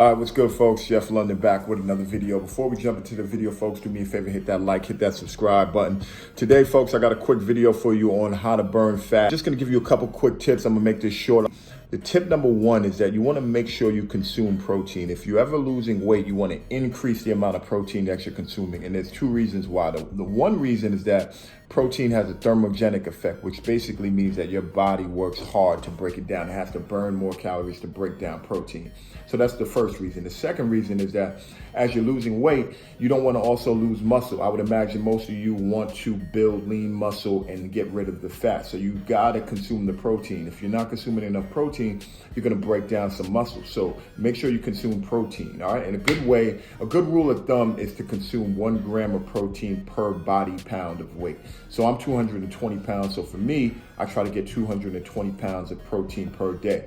All right, what's good, folks? Jeff London back with another video. Before we jump into the video, folks, do me a favor, hit that like, hit that subscribe button. Today, folks, I got a quick video for you on how to burn fat. Just gonna give you a couple quick tips. I'm gonna make this short. The tip number one is that you wanna make sure you consume protein. If you're ever losing weight, you wanna increase the amount of protein that you're consuming. And there's two reasons why. The one reason is that protein has a thermogenic effect, which basically means that your body works hard to break it down. It has to burn more calories to break down protein. So that's the first reason. The second reason is that as you're losing weight, you don't want to also lose muscle. I would imagine most of you want to build lean muscle and get rid of the fat. So you got to consume the protein. If you're not consuming enough protein, you're going to break down some muscle. So make sure you consume protein, all right? And a good rule of thumb is to consume 1 gram of protein per body pound of weight. So I'm 220 pounds. So for me, I try to get 220 pounds of protein per day.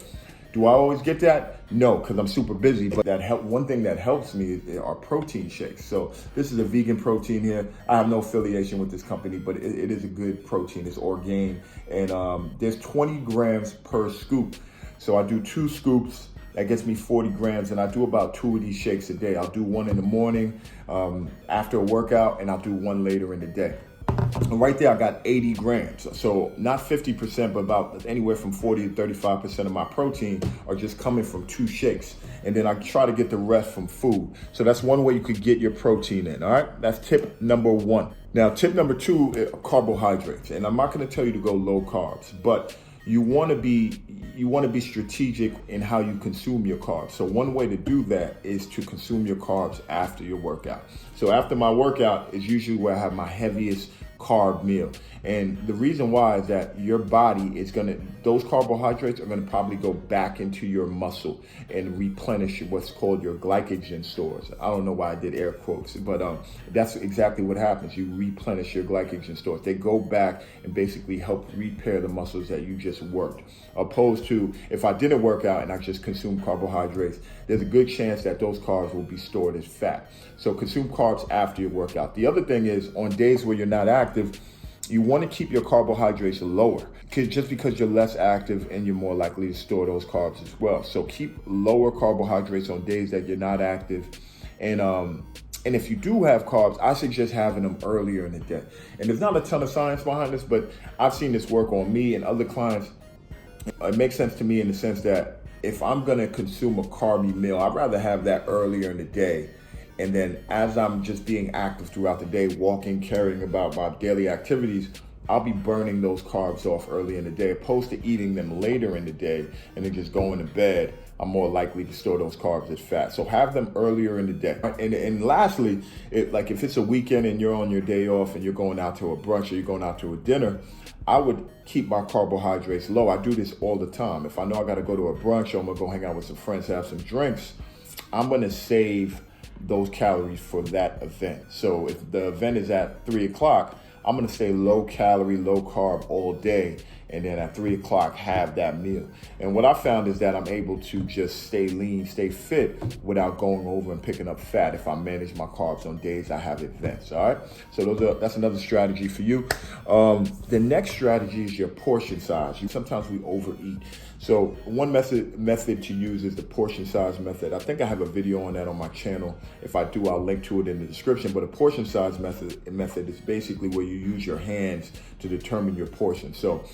Do I always get that? No, because I'm super busy. But one thing that helps me are protein shakes. So this is a vegan protein here. I have no affiliation with this company, but it is a good protein. It's Orgain. And there's 20 grams per scoop. So I do 2 scoops. That gets me 40 grams, and I do about 2 of these shakes a day. I'll do one in the morning after a workout, and I'll do one later in the day. And right there, I got 80 grams. So not 50%, but about anywhere from 40 to 35% of my protein are just coming from 2 shakes. And then I try to get the rest from food. So that's one way you could get your protein in, all right? That's tip number 1. Now, tip number 2, carbohydrates. And I'm not gonna tell you to go low carbs, but you wanna be strategic in how you consume your carbs. So one way to do that is to consume your carbs after your workout. So after my workout is usually where I have my heaviest carb meal. And the reason why is that your body is those carbohydrates are gonna probably go back into your muscle and replenish what's called your glycogen stores. I don't know why I did air quotes, but that's exactly what happens. You replenish your glycogen stores. They go back and basically help repair the muscles that you just worked. Opposed to if I didn't work out and I just consumed carbohydrates, there's a good chance that those carbs will be stored as fat. So consume carbs after your workout. The other thing is on days where you're not active, you want to keep your carbohydrates lower just because you're less active and you're more likely to store those carbs as well. So keep lower carbohydrates on days that you're not active. And if you do have carbs, I suggest having them earlier in the day. And there's not a ton of science behind this, but I've seen this work on me and other clients. It makes sense to me in the sense that if I'm going to consume a carby meal, I'd rather have that earlier in the day. And then as I'm just being active throughout the day, walking, carrying about my daily activities, I'll be burning those carbs off early in the day, opposed to eating them later in the day and then just going to bed. I'm more likely to store those carbs as fat. So have them earlier in the day. And lastly, if it's a weekend and you're on your day off and you're going out to a brunch or you're going out to a dinner, I would keep my carbohydrates low. I do this all the time. If I know I got to go to a brunch or I'm going to go hang out with some friends, have some drinks, I'm going to save those calories for that event. So if the event is at 3 o'clock, I'm gonna stay low calorie, low carb all day. And then at 3 o'clock, have that meal. And what I found is that I'm able to just stay lean, stay fit without going over and picking up fat if I manage my carbs on days I have events, all right? So that's another strategy for you. The next strategy is your portion size. Sometimes we overeat. So one method to use is the portion size method. I think I have a video on that on my channel. If I do, I'll link to it in the description. But a portion size method is basically where you use your hands to determine your portion. So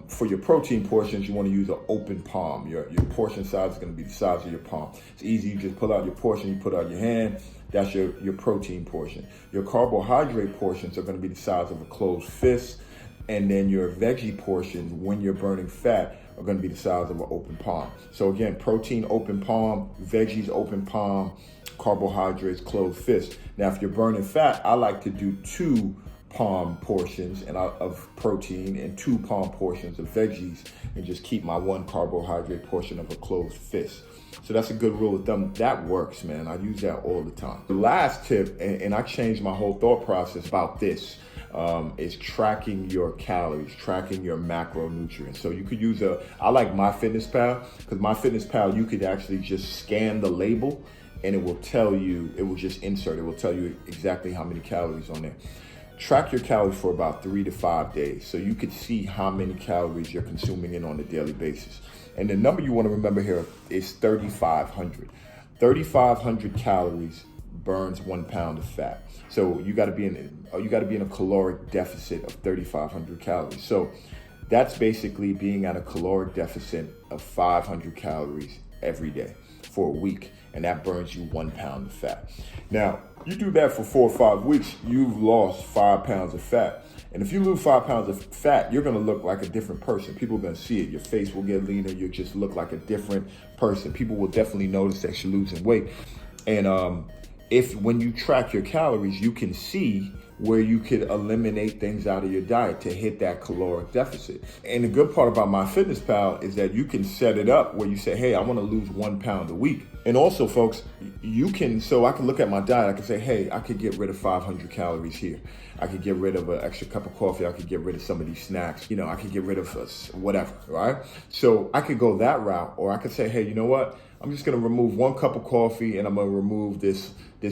for your protein portions, you want to use an open palm. Your portion size is going to be the size of your palm. It's easy. You just pull out your portion, you put out your hand. That's your protein portion. Your carbohydrate portions are going to be the size of a closed fist. And then your veggie portions, when you're burning fat, are going to be the size of an open palm. So again, protein open palm, veggies open palm, carbohydrates closed fist. Now, if you're burning fat, I like to do 2 palm portions of protein and 2 palm portions of veggies, and just keep my 1 carbohydrate portion of a closed fist. So that's a good rule of thumb. That works, man. I use that all the time. The last tip, and I changed my whole thought process about this, is tracking your calories, tracking your macronutrients. So you could use I like MyFitnessPal, because MyFitnessPal, you could actually just scan the label and it will tell you, it will just insert, it will tell you exactly how many calories on there. Track your calories for about 3 to 5 days so you can see how many calories you're consuming on a daily basis. And the number you want to remember here is 3,500. 3,500 calories burns 1 pound of fat. So you got to be in a caloric deficit of 3,500 calories. So that's basically being at a caloric deficit of 500 calories every day for a week, and that burns you 1 pound of fat. Now, you do that for 4 or 5 weeks, you've lost 5 pounds of fat. And if you lose 5 pounds of fat, you're gonna look like a different person. People are gonna see it. Your face will get leaner. You just look like a different person. People will definitely notice that you're losing weight. And when you track your calories, you can see where you could eliminate things out of your diet to hit that caloric deficit. And the good part about MyFitnessPal is that you can set it up where you say, hey, I want to lose 1 pound a week. And also, folks, so I can look at my diet. I can say, hey, I could get rid of 500 calories here. I could get rid of an extra cup of coffee. I could get rid of some of these snacks. I could get rid of whatever, right? So I could go that route, or I could say, hey, you know what? I'm just gonna remove 1 cup of coffee, and I'm gonna remove this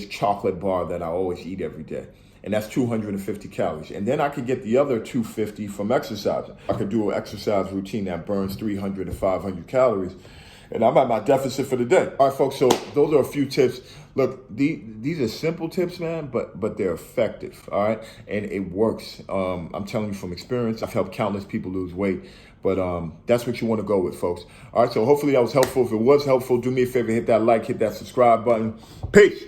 chocolate bar that I always eat every day. And that's 250 calories. And then I could get the other 250 from exercising. I could do an exercise routine that burns 300 to 500 calories. And I'm at my deficit for the day. All right, folks, so those are a few tips. Look, these are simple tips, man, but they're effective, all right? And it works. I'm telling you from experience. I've helped countless people lose weight. But that's what you want to go with, folks. All right, so hopefully that was helpful. If it was helpful, do me a favor, hit that like, hit that subscribe button. Peace.